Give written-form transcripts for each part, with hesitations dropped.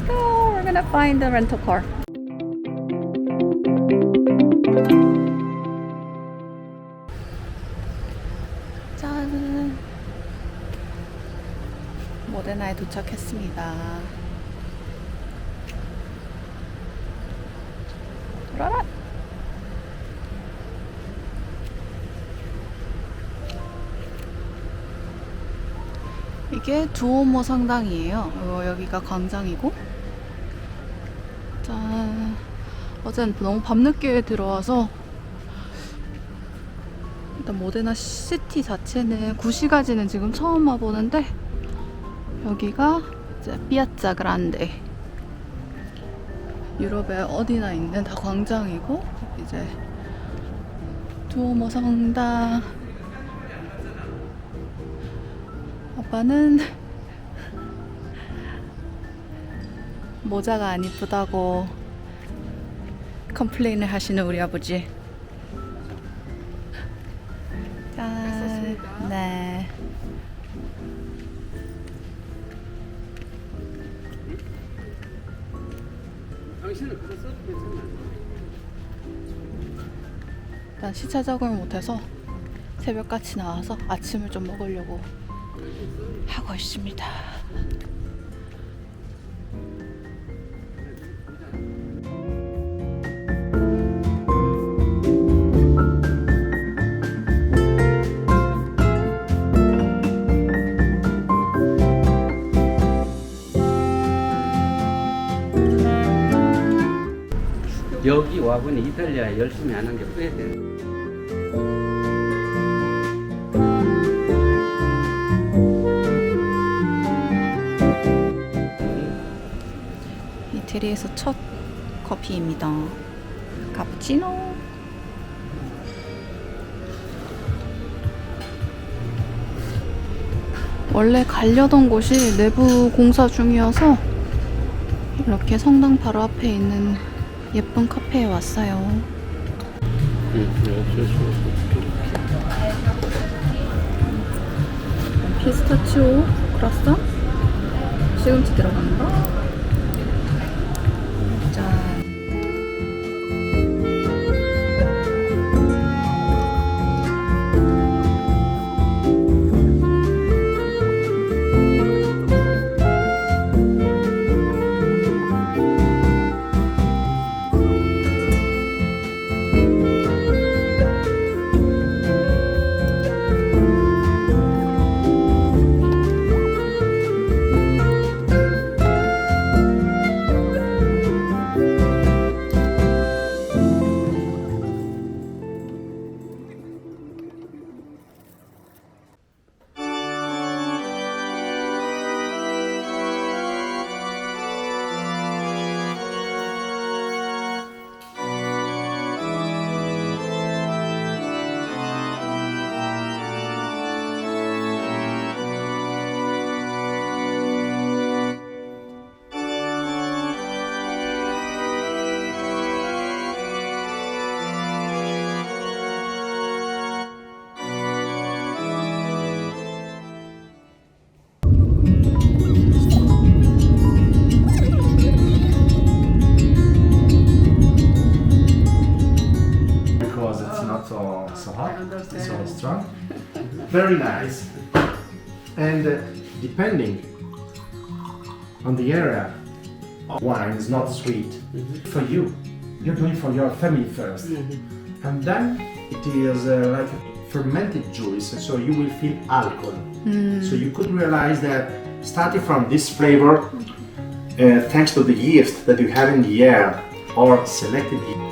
go. We're gonna find the rental car. 짠. 모데나에 도착했습니다. 돌아라. 이게 두오모 성당이에요. 여기가 광장이고. 짠. 어제는 너무 밤늦게 들어와서 일단 모데나 시티 자체는 구시가지는 지금 처음 와보는데 여기가 이제 피아자 그란데, 유럽에 어디나 있는 다 광장이고 이제 두오모 성당. 아빠는 모자가 안 이쁘다고 컴플레인을 하시는 우리 아버지. 짠. 네. 당신은 그거 써도 괜찮아요. 일단 시차 적응을 못해서 새벽같이 나와서 아침을 좀 먹으려고 하고 있습니다. 여기 와보니 이탈리아 열심히 안 한 게 후회돼. 이태리에서 첫 커피입니다. 카푸치노. 원래 가려던 곳이 내부 공사 중이어서 이렇게 성당 바로 앞에 있는 예쁜 카페에 왔어요. 피스타치오 크라상 시금치 들어간 거. 짠. So hot, so strong, very nice. And depending on the area, wine is not sweet. For you, you're doing for your family first, and then it is like fermented juice, so you will feel alcohol. So you could realize that starting from this flavor, thanks to the yeast that you have in the air or selected yeast.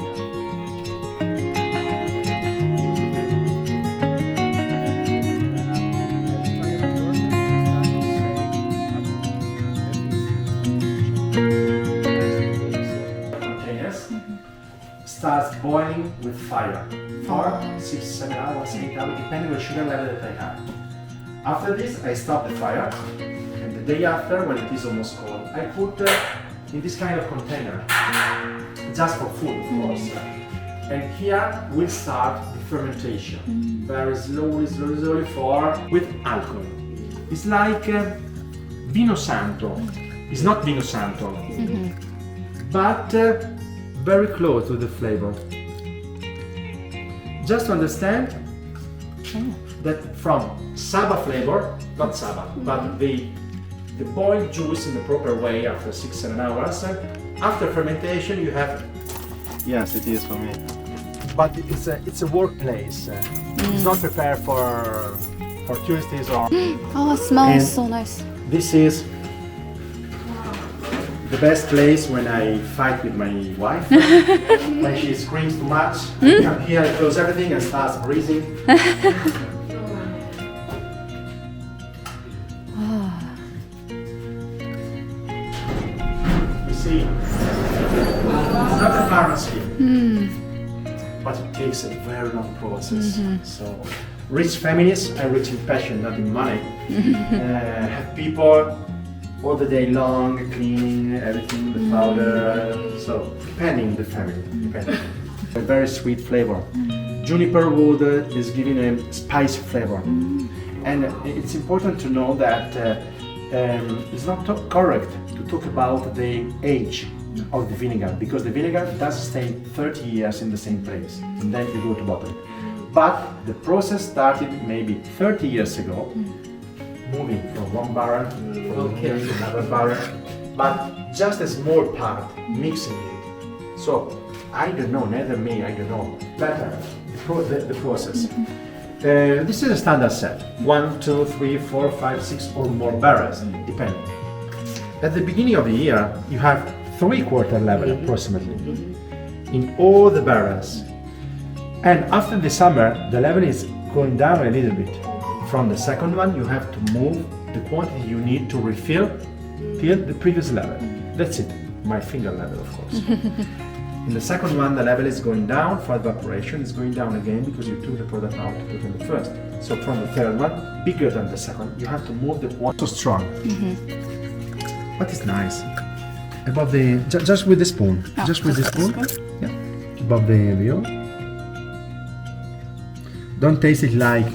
Starts boiling with fire. 4, 6, 7 hours, 8 hours, depending on the sugar level that I have. After this, I stop the fire, and the day after, when it is almost cold, I put in this kind of container, just for food, of course. And here will start the fermentation, very slowly, with alcohol. It's like Vino Santo. It's not Vino Santo, but very close to the flavor. Just to understand that from Saba flavor, not Saba, but the boiled juice in the proper way after 6-7 hours. After fermentation, you have. Yes, it is for me. But it's a workplace. It's not prepared for tourists or. Oh, it smells And so nice. This is the best place when I fight with my wife. When she screams too much, I come here, I close everything and starts breathing. You see, it's not a pharmacy, but it takes a very long process. So, rich families are rich in passion, not in money. Have people all the day long cleaning everything, the powder. So, depending the family, depending. A very sweet flavor. Juniper wood is giving a spicy flavor. And it's important to know that it's not correct to talk about the age of the vinegar, because the vinegar does stay 30 years in the same place and then you go to bottle. But the process started maybe 30 years ago, moving from one barrel to another barrel, but just a small part, mixing it. So I don't know, neither me, I don't know better the process. This is a standard set, 1, 2, 3, 4, 5, 6 or more barrels, depending. At the beginning of the year, you have 3/4 level approximately in all the barrels. And after the summer, the level is going down a little bit. From the second one, you have to move the quantity you need to refill till the previous level. That's it, my finger level, of course. In the second one, the level is going down for evaporation, it's going down again because you took the product out to put in the first. So from the third one, bigger than the second, you have to move the quantity so strong. But it's nice. Above the, just with the spoon, just with the spoon, yeah, above the view. Don't taste it like.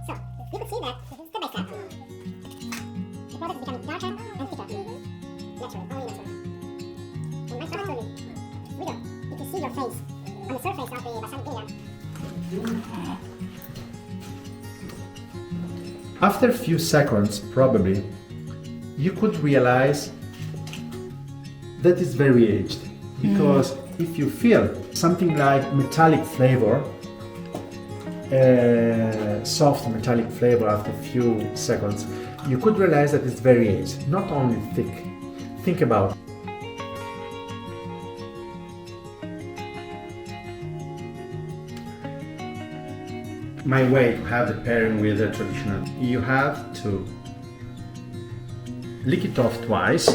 So, you could see that step by step. The product is becoming darker and thicker. Naturally, only naturally. And my father told me, Guido, you can see your face on the surface of the balsamic vinegar. After a few seconds, probably, you could realize that it's very aged. Because if you feel something like metallic flavor, soft metallic flavor after a few seconds, you could realize that it's very aged, not only thick. Think about it. My way to have the pairing with the traditional, you have to lick it off twice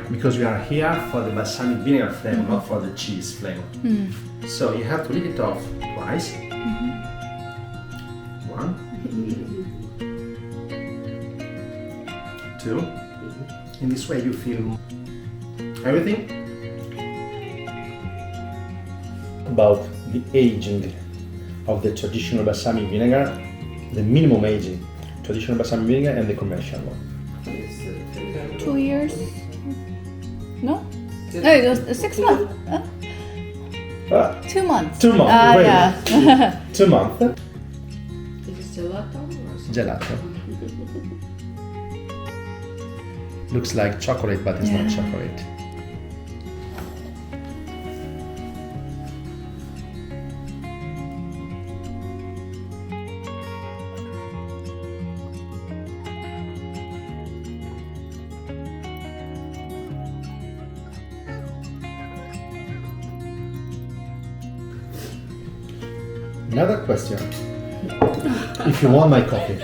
because we are here for the balsamic vinegar flavor, not for the cheese flavor. So you have to lick it off twice. One, two. In this way you feel everything. About the aging of the traditional balsamic vinegar, the minimum aging, traditional balsamic vinegar and the commercial one. 2 years? No? No, it was 6 months. 2 months. 2 months. Ah, wait. yeah. 2 months. Is it gelato or something? Gelato. Looks like chocolate, but it's not chocolate. Another question. If you want my coffee.